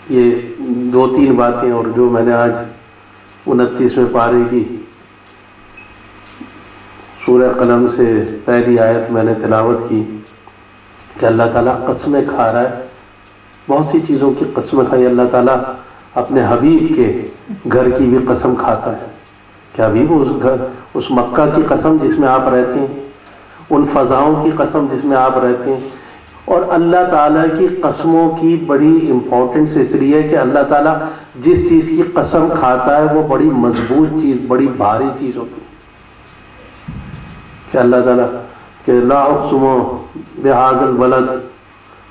یہ 2-3 باتیں، اور جو میں نے آج 29ویں پارے کی سورہ قلم سے پہلی آیت میں نے تلاوت کی کہ اللہ تعالیٰ قسمیں کھا رہا ہے، بہت سی چیزوں کی قسمیں کھائی۔ اللہ تعالیٰ اپنے حبیب کے گھر کی بھی قسم کھاتا ہے کہ حبیب اس مکہ کی قسم جس میں آپ رہتے ہیں، ان فضاؤں کی قسم جس میں آپ رہتے ہیں۔ اور اللہ تعالیٰ کی قسموں کی بڑی امپورٹنس اس لیے کہ اللہ تعالیٰ جس چیز کی قسم کھاتا ہے وہ بڑی مضبوط چیز، بڑی بھاری چیز ہوتی ہے۔ کہ اللہ تعالیٰ کہ لا اقسم بہذا البلد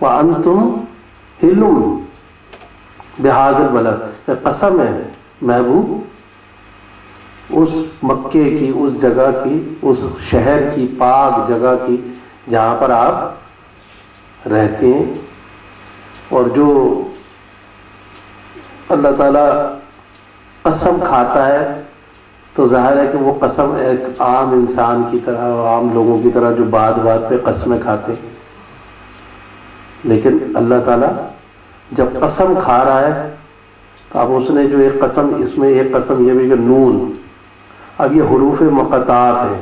وانتم حلم بہذا البلد، قسم ہے محبوب اس مکے کی، اس جگہ کی، اس شہر کی، پاک جگہ کی جہاں پر آپ رہتے ہیں۔ اور جو اللہ تعالیٰ قسم کھاتا ہے تو ظاہر ہے کہ وہ قسم ایک عام انسان کی طرح، عام لوگوں کی طرح جو بات بات پہ قسمیں کھاتے ہیں، لیکن اللہ تعالیٰ جب قسم کھا رہا ہے تو اب اس نے جو ایک قسم، اس میں ایک قسم یہ بھی کہ نون، اب یہ حروف مقطعات ہیں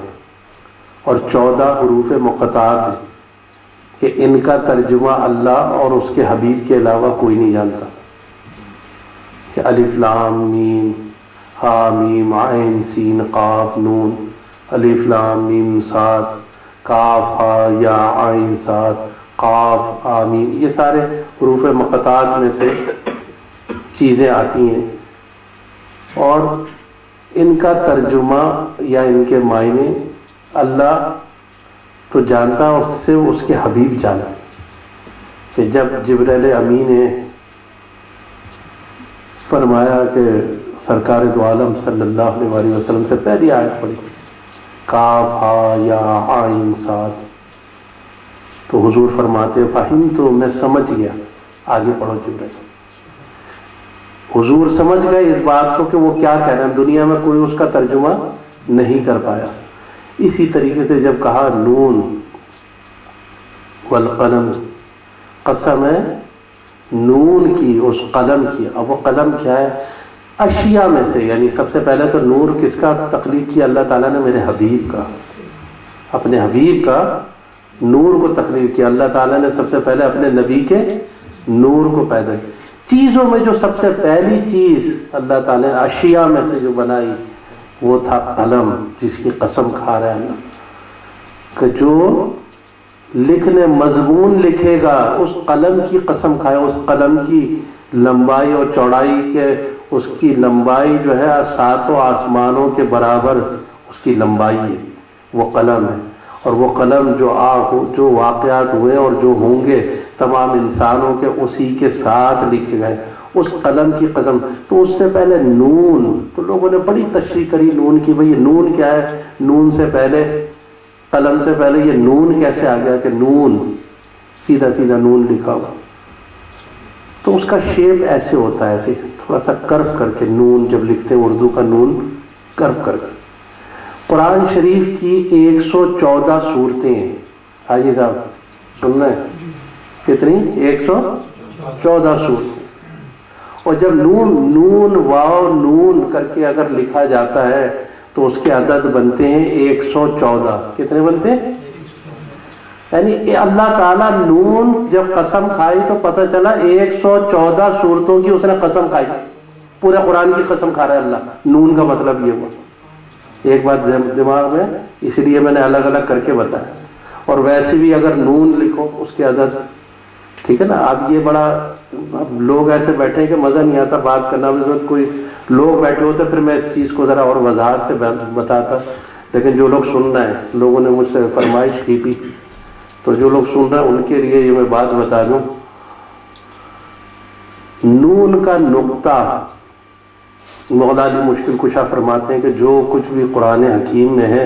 اور 14 حروف مقطعات ہیں کہ ان کا ترجمہ اللہ اور اس کے حبیب کے علاوہ کوئی نہیں جانتا۔ کہ الف لام میم ہا میم عین سین قاف نون، الف لام میم صاد کاف ہا یا عین صاد قاف آمین، یہ سارے حروف مقطعات میں سے چیزیں آتی ہیں، اور ان کا ترجمہ یا ان کے معنی اللہ تو جانتا اور اس سے اس کے حبیب جانا۔ کہ جب جبرائیل امین نے فرمایا کہ سرکار دو عالم صلی اللہ علیہ وسلم سے پہلی آیت پڑھی کاف ہا یا عین صاد، تو حضور فرماتے فہم، تو میں سمجھ گیا، آگے پڑھو جبرائیل۔ حضور سمجھ گئے اس بات کو کہ وہ کیا کہہ رہے ہیں، دنیا میں کوئی اس کا ترجمہ نہیں کر پایا۔ اسی طریقے سے جب کہا نون والقلم، قسم ہے نون کی، اس قلم کی۔ اب وہ قلم کیا ہے؟ اشیاء میں سے، یعنی سب سے پہلے تو نور کس کا تخلیق کیا اللہ تعالیٰ نے؟ میرے حبیب کا، اپنے حبیب کا نور کو تخلیق کیا اللہ تعالیٰ نے۔ سب سے پہلے اپنے نبی کے نور کو پیدا کیا۔ چیزوں میں جو سب سے پہلی چیز اللہ تعالیٰ نے اشیاء میں سے جو بنائی وہ تھا قلم، جس کی قسم کھا رہا ہے اللہ کہ جو لکھنے مضمون لکھے گا اس قلم کی قسم کھائے۔ اس قلم کی لمبائی اور چوڑائی کے، اس کی لمبائی جو ہے 7 آسمانوں کے برابر اس کی لمبائی ہے، وہ قلم ہے۔ اور وہ قلم جو واقعات ہوئے اور جو ہوں گے تمام انسانوں کے اسی کے ساتھ لکھے گئے، اس قلم کی قسم۔ تو اس سے پہلے نون، تو لوگوں نے بڑی تشریح کری نون کی، بھئی نون کیا ہے؟ نون سے پہلے، قلم سے پہلے یہ نون کیسے آ گیا کہ نون سیدھا سیدھا نون لکھا ہوا؟ تو اس کا شیپ ایسے ہوتا ہے، ایسے تھوڑا سا کرو کر کے نون جب لکھتے ہیں، اردو کا نون کرو کر کے۔ قرآن شریف کی 114 صورتیں ہیں۔ حاجی صاحب سننا ہے کتنی؟ 114 صورتیں۔ اور جب نون واو نون کر کے اگر لکھا جاتا ہے تو اس کے عدد بنتے ہیں 114۔ کتنے بنتے ہیں؟ یعنی اللہ تعالیٰ نون جب قسم کھائی تو پتہ چلا 114 صورتوں کی اس نے قسم کھائی، پورے قرآن کی قسم کھا رہا ہے اللہ۔ نون کا مطلب یہ ہوا، ایک بات دماغ میں، اس لیے میں نے الگ الگ کر کے بتایا۔ اور ویسے بھی اگر نون لکھو اس کے عدد، ٹھیک ہے نا۔ اب یہ بڑا، اب لوگ ایسے بیٹھے ہیں کہ مزہ نہیں آتا بات کرنا، کوئی لوگ بیٹھے ہوتے پھر میں اس چیز کو ذرا اور وضاحت سے بتاتا، لیکن جو لوگ سن رہے ہیں، لوگوں نے مجھ سے فرمائش کی تھی، تو جو لوگ سن رہے ہیں ان کے لیے یہ میں بات بتا دوں۔ نون کا نقطہ، مولا علی مشکل کشا فرماتے ہیں کہ جو کچھ بھی قرآن حکیم میں ہے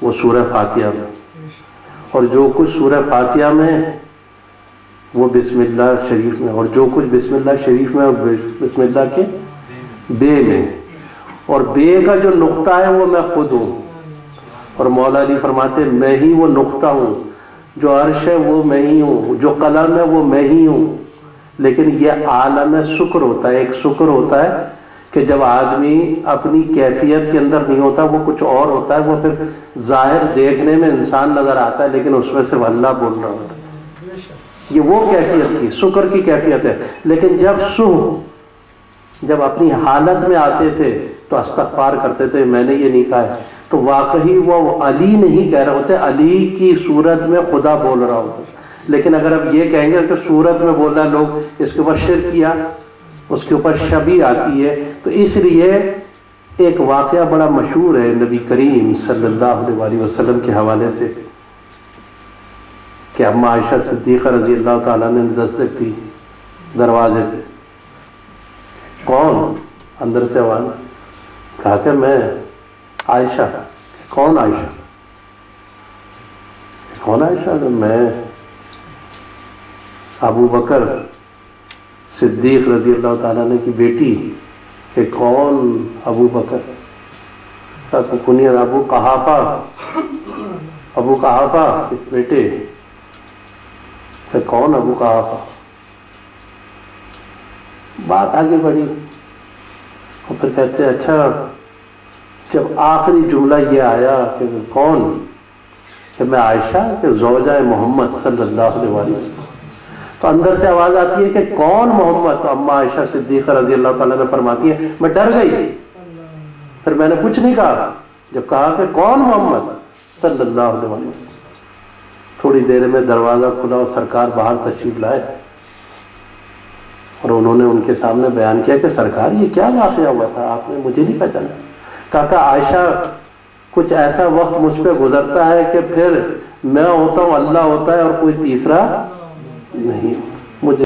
وہ سورہ فاتحہ میں، اور جو کچھ سورہ فاتحہ میں وہ بسم اللہ شریف میں، اور جو کچھ بسم اللہ شریف میں اور بسم اللہ کے بے میں، اور بے کا جو نقطہ ہے وہ میں خود ہوں۔ اور مولا علی فرماتے ہیں میں ہی وہ نقطہ ہوں، جو عرش ہے وہ میں ہی ہوں، جو قلم ہے وہ میں ہی ہوں، لیکن یہ عالم شکر ہوتا ہے. ایک شکر ہوتا ہے کہ جب آدمی اپنی کیفیت کے اندر نہیں ہوتا، وہ کچھ اور ہوتا ہے، وہ پھر ظاہر دیکھنے میں انسان نظر آتا ہے لیکن اس میں صرف اللہ بول رہا ہوتا ہے. یہ وہ کیفیت تھی، شکر کی کیفیت ہے. لیکن جب اپنی حالت میں آتے تھے تو استغفار کرتے تھے، میں نے یہ نہیں کہا ہے، تو واقعی وہ علی نہیں کہہ رہے ہوتے، علی کی صورت میں خدا بول رہا ہوتا. لیکن اگر اب یہ کہیں گے کہ صورت میں بول رہا ہے، لوگ اس کے اوپر شرک کیا، اس کے اوپر شبیہ آتی ہے. تو اس لیے ایک واقعہ بڑا مشہور ہے نبی کریم صلی اللہ علیہ وسلم کے حوالے سے کہ اما عائشہ صدیقہ رضی اللہ تعالیٰ نے دستک دی دروازے پہ. کون؟ اندر سے آواز. کہا کہ میں عائشہ. کون عائشہ؟ کون عائشہ؟ میں ابو بکر صدیق رضی اللہ تعالیٰ نے کی بیٹی. کہ کون ابو بکر؟ کنیت ابو قحافہ کے بیٹے. کہ کون ابو قحافہ؟ بات آگے بڑھی اور پھر کہتے ہیں اچھا جب آخری جملہ یہ آیا کہ کون؟ کہ میں عائشہ کہ زوجہ محمد صلی اللہ علیہ وسلم. تو اندر سے آواز آتی ہے کہ کون محمد؟ تو اما عائشہ صدیقہ رضی اللہ تعالیٰ نے فرماتی ہے میں ڈر گئی، پھر میں نے کچھ نہیں کہا. جب کہا کہ کون محمد صلی اللہ علیہ وسلم، تھوڑی دیر میں دروازہ کھلا اور سرکار باہر تشریف لائے اور انہوں نے ان کے سامنے بیان کیا کہ سرکار یہ کیا واقعہ ہوا تھا، آپ نے مجھے نہیں پہچانا. کہا کہ عائشہ کچھ ایسا وقت مجھ پہ گزرتا ہے کہ پھر میں ہوتا ہوں، اللہ ہوتا ہے اور کوئی تیسرا نہیں. مجھے